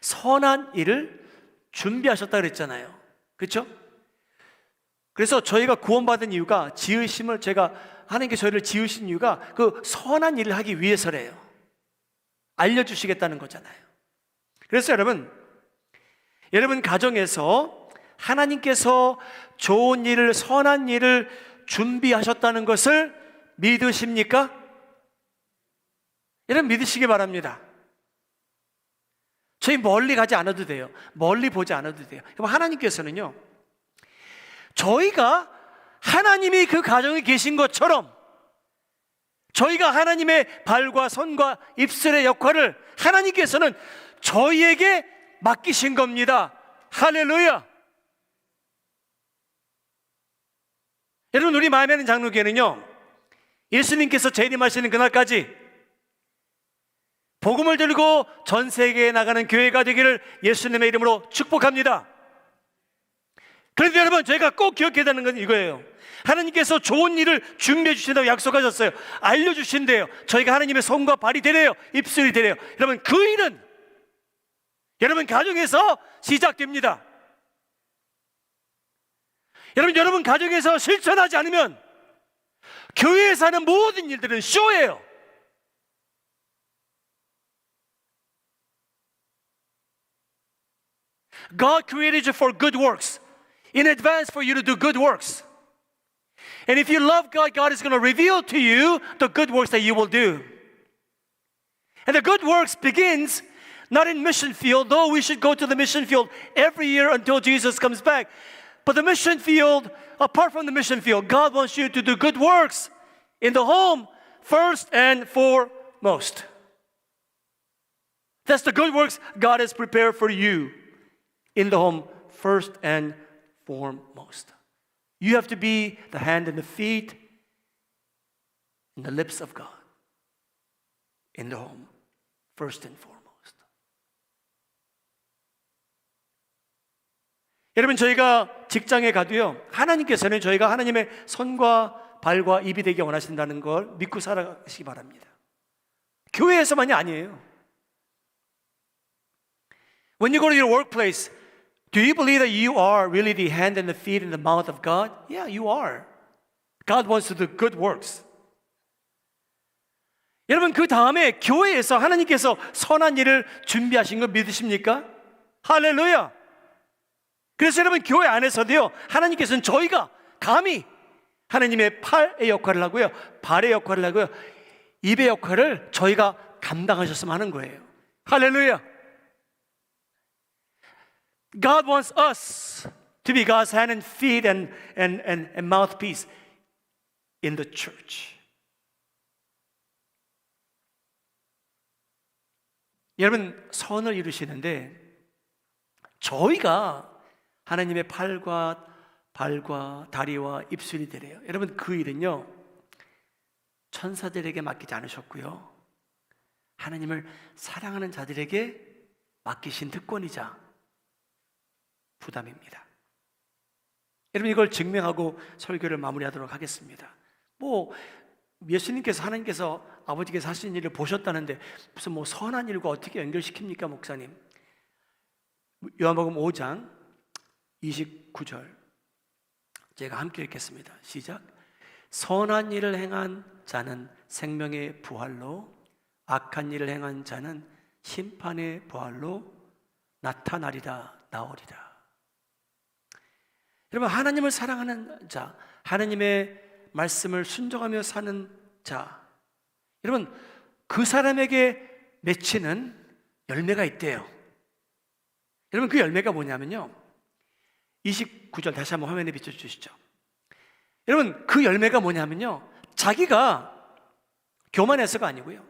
선한 일을 준비하셨다 그랬잖아요. 그렇죠? 그래서 저희가 구원받은 이유가, 지으심을, 하나님께 저희를 지으신 이유가 그 선한 일을 하기 위해서래요. 알려주시겠다는 거잖아요. 그래서 여러분 가정에서 하나님께서 좋은 일을, 선한 일을 준비하셨다는 것을 믿으십니까? 여러분, 믿으시기 바랍니다. 저희 멀리 가지 않아도 돼요. 멀리 보지 않아도 돼요. 하나님께서는요, 저희가 하나님이 그 가정에 계신 것처럼 저희가 하나님의 발과 손과 입술의 역할을 하나님께서는 저희에게 맡기신 겁니다. 할렐루야. 여러분, 우리 마음에 있는 장로교회는요, 예수님께서 재림하시는 그날까지 복음을 들고 전 세계에 나가는 교회가 되기를 예수님의 이름으로 축복합니다. 그런데 여러분, 저희가 꼭 기억해야 되는 건 이거예요. 하나님께서 좋은 일을 준비해 주신다고 약속하셨어요. 알려주신대요. 저희가 하나님의 손과 발이 되래요. 입술이 되래요. 여러분, 그 일은 여러분 가정에서 시작됩니다. 여러분 가정에서 실천하지 않으면 교회에서 하는 모든 일들은 쇼예요. God created you for good works in advance for you to do good works. And if you love God, God is going to reveal to you the good works that you will do. And the good works begins not in mission field, though we should go to the mission field every year until Jesus comes back. But the mission field, apart from the mission field, God wants you to do good works in the home first and foremost. That's the good works God has prepared for you in the home first and foremost. You have to be the hand and the feet and the lips of God in the home first and foremost. 여러분, 저희가 직장에 가도요, 하나님께서는 저희가 하나님의 손과 발과 입이 되기 원하신다는 걸 믿고 살아가시기 바랍니다. 교회에서만이 아니에요. When you go to your workplace, do you believe that you are really the hand and the feet and the mouth of God? Yeah, you are. God wants to do good works. 여러분, 그 다음에 교회에서 하나님께서 선한 일을 준비하신 거 믿으십니까? 할렐루야. 그래서 여러분, 교회 안에서도요, 하나님께서는 저희가 감히 하나님의 팔의 역할을 하고요, 발의 역할을 하고요, 입의 역할을 저희가 감당하셨으면 하는 거예요. 할렐루야. God wants us to be God's hand and feet and mouthpiece in the church. 여러분, 선을 이루시는데 저희가 하나님의 팔과 발과 다리와 입술이 되래요. 여러분, 그 일은요, 천사들에게 맡기지 않으셨고요, 하나님을 사랑하는 자들에게 맡기신 특권이자 부담입니다. 여러분, 이걸 증명하고 설교를 마무리하도록 하겠습니다. 예수님께서, 하나님께서, 아버지께서 하신 일을 보셨다는데 무슨 선한 일과 어떻게 연결시킵니까, 목사님? 요한복음 5장 29절 제가 함께 읽겠습니다. 시작. 선한 일을 행한 자는 생명의 부활로, 악한 일을 행한 자는 심판의 부활로 나타나리라, 나오리라. 여러분, 하나님을 사랑하는 자, 하나님의 말씀을 순종하며 사는 자, 여러분, 그 사람에게 맺히는 열매가 있대요. 여러분, 그 열매가 뭐냐면요, 29절 다시 한번 화면에 비춰주시죠. 여러분, 그 열매가 뭐냐면요, 자기가 교만해서가 아니고요,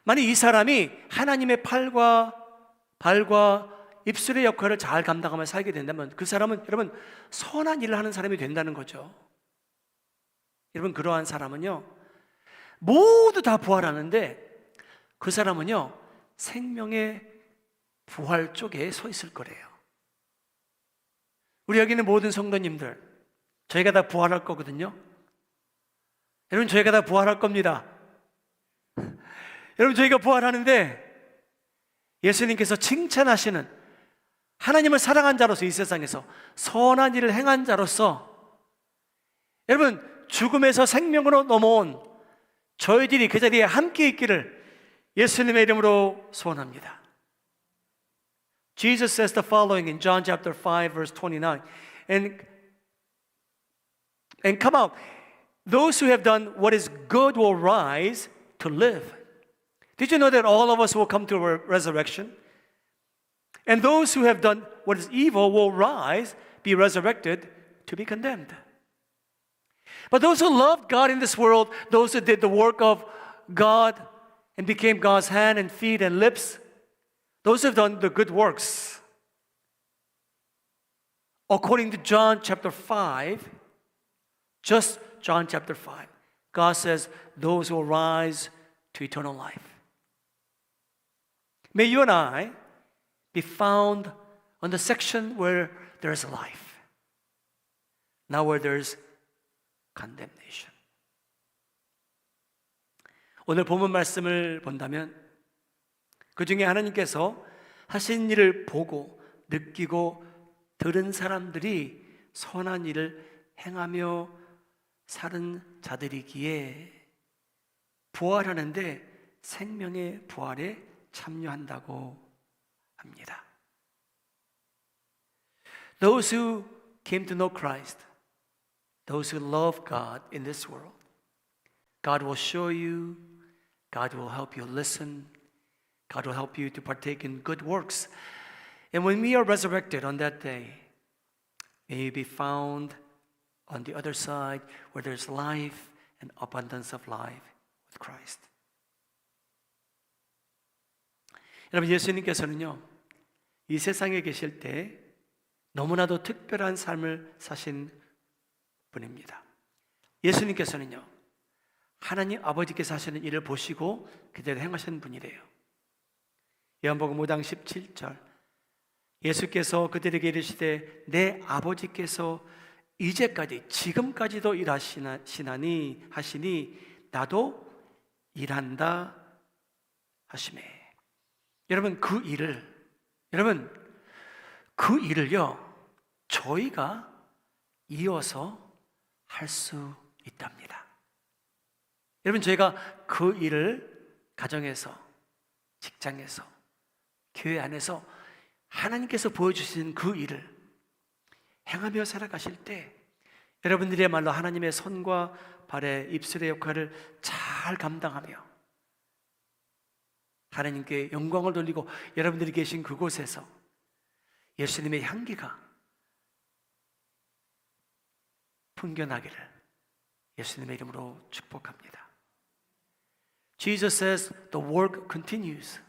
만약 이 사람이 하나님의 팔과 발과 입술의 역할을 잘 감당하며 살게 된다면 그 사람은 여러분 선한 일을 하는 사람이 된다는 거죠. 여러분, 그러한 사람은요 모두 다 부활하는데 그 사람은요 생명의 부활 쪽에 서 있을 거래요. 우리 여기 있는 모든 성도님들, 저희가 다 부활할 거거든요. 여러분, 저희가 다 부활할 겁니다. 여러분, 저희가 부활하는데 예수님께서 칭찬하시는 하나님을 사랑한 자로서 이 세상에서 선한 일을 행한 자로서 여러분 죽음에서 생명으로 넘어온 저희들이 그 자리에 함께 있기를 예수님의 이름으로 소원합니다. Jesus says the following in John chapter 5 verse 29. And come out, those who have done what is good will rise to live. Did you know that all of us will come to a resurrection? And those who have done what is evil will rise, be resurrected to be condemned. But those who loved God in this world, those who did the work of God and became God's hand and feet and lips, those who have done the good works, according to John chapter 5, just John chapter 5, God says, those will rise to eternal life. May you and I be found on the section where there is life, not where there is condemnation. 오늘 본문 말씀을 본다면 그 중에 하나님께서 하신 일을 보고 느끼고 들은 사람들이 선한 일을 행하며 사는 자들이기에 부활하는데 생명의 부활에 참여한다고 합니다. Those who came to know Christ, those who love God in this world, God will show you, God will help you listen, God will help you to partake in good works. And when we are resurrected on that day, may you be found on the other side where there's life and abundance of life with Christ. 여러분, 예수님께서는요, 이 세상에 계실 때 너무나도 특별한 삶을 사신 분입니다. 예수님께서는요, 하나님 아버지께서 하시는 일을 보시고 그대로 행하신 분이래요. 요한복음 5장 17절, 예수께서 그들에게 이르시되 내 아버지께서 이제까지 지금까지도 일하시나니 하시니 나도 일한다 하시매. 여러분, 그 일을요 저희가 이어서 할 수 있답니다. 여러분, 저희가 그 일을 가정에서, 직장에서, 교회 안에서 하나님께서 보여주신 그 일을 행하며 살아가실 때 여러분들이야말로 하나님의 손과 발의 입술의 역할을 잘 감당하며 하나님께 영광을 돌리고 여러분들이 계신 그곳에서 예수님의 향기가 풍겨나기를 예수님의 이름으로 축복합니다. Jesus says the work continues.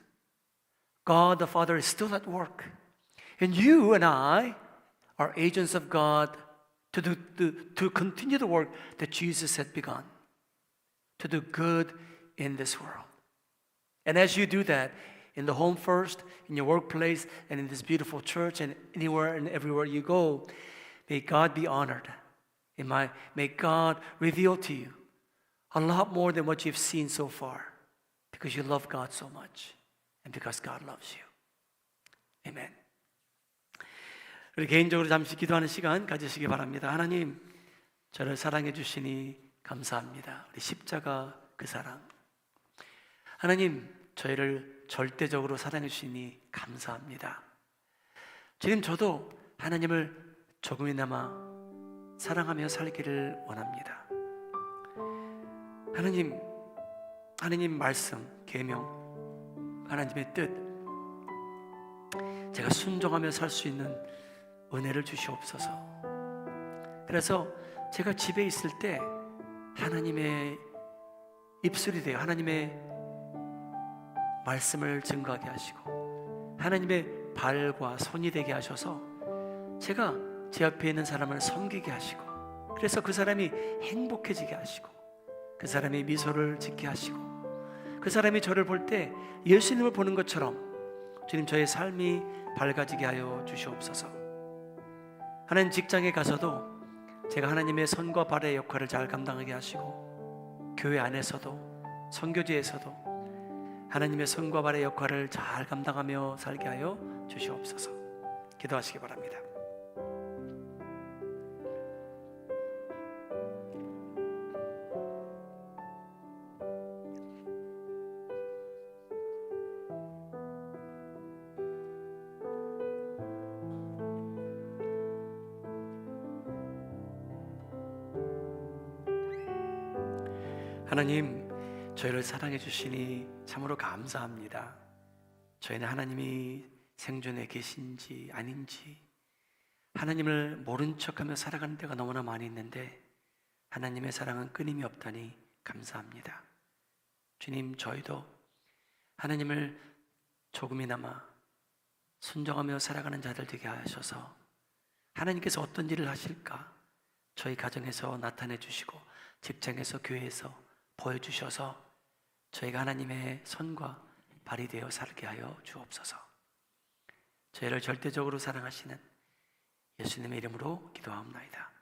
God the Father is still at work. And you and I are agents of God to continue the work that Jesus had begun, to do good in this world. And as you do that, in the home first, in your workplace, and in this beautiful church, and anywhere and everywhere you go, may God be honored. And may God reveal to you a lot more than what you've seen so far, because you love God so much, and because God loves you. Amen. 우리 개인적으로 잠시 기도하는 시간 가지시기 바랍니다. 하나님, 저를 사랑해 주시니 감사합니다. 우리 십자가 그 사랑. 하나님, 저희를 절대적으로 사랑해 주시니 감사합니다. 주님, 저도 하나님을 조금이나마 사랑하며 살기를 원합니다. 하나님 말씀, 계명, 하나님의 뜻, 제가 순종하며 살 수 있는 은혜를 주시옵소서. 그래서 제가 집에 있을 때 하나님의 입술이 되어 하나님의 말씀을 증거하게 하시고 하나님의 발과 손이 되게 하셔서 제가 제 옆에 있는 사람을 섬기게 하시고, 그래서 그 사람이 행복해지게 하시고 그 사람이 미소를 짓게 하시고 그 사람이 저를 볼 때 예수님을 보는 것처럼 주님, 저의 삶이 밝아지게 하여 주시옵소서. 하나님, 직장에 가서도 제가 하나님의 손과 발의 역할을 잘 감당하게 하시고 교회 안에서도 선교지에서도 하나님의 손과 발의 역할을 잘 감당하며 살게 하여 주시옵소서. 기도하시기 바랍니다. 하나님, 저희를 사랑해 주시니 참으로 감사합니다. 저희는 하나님이 생존에 계신지 아닌지 하나님을 모른 척하며 살아가는 때가 너무나 많이 있는데, 하나님의 사랑은 끊임이 없다니 감사합니다. 주님, 저희도 하나님을 조금이나마 순종하며 살아가는 자들 되게 하셔서 하나님께서 어떤 일을 하실까 저희 가정에서 나타내 주시고 직장에서 교회에서 보여주셔서 저희가 하나님의 손과 발이 되어 살게 하여 주옵소서. 저희를 절대적으로 사랑하시는 예수님의 이름으로 기도하옵나이다.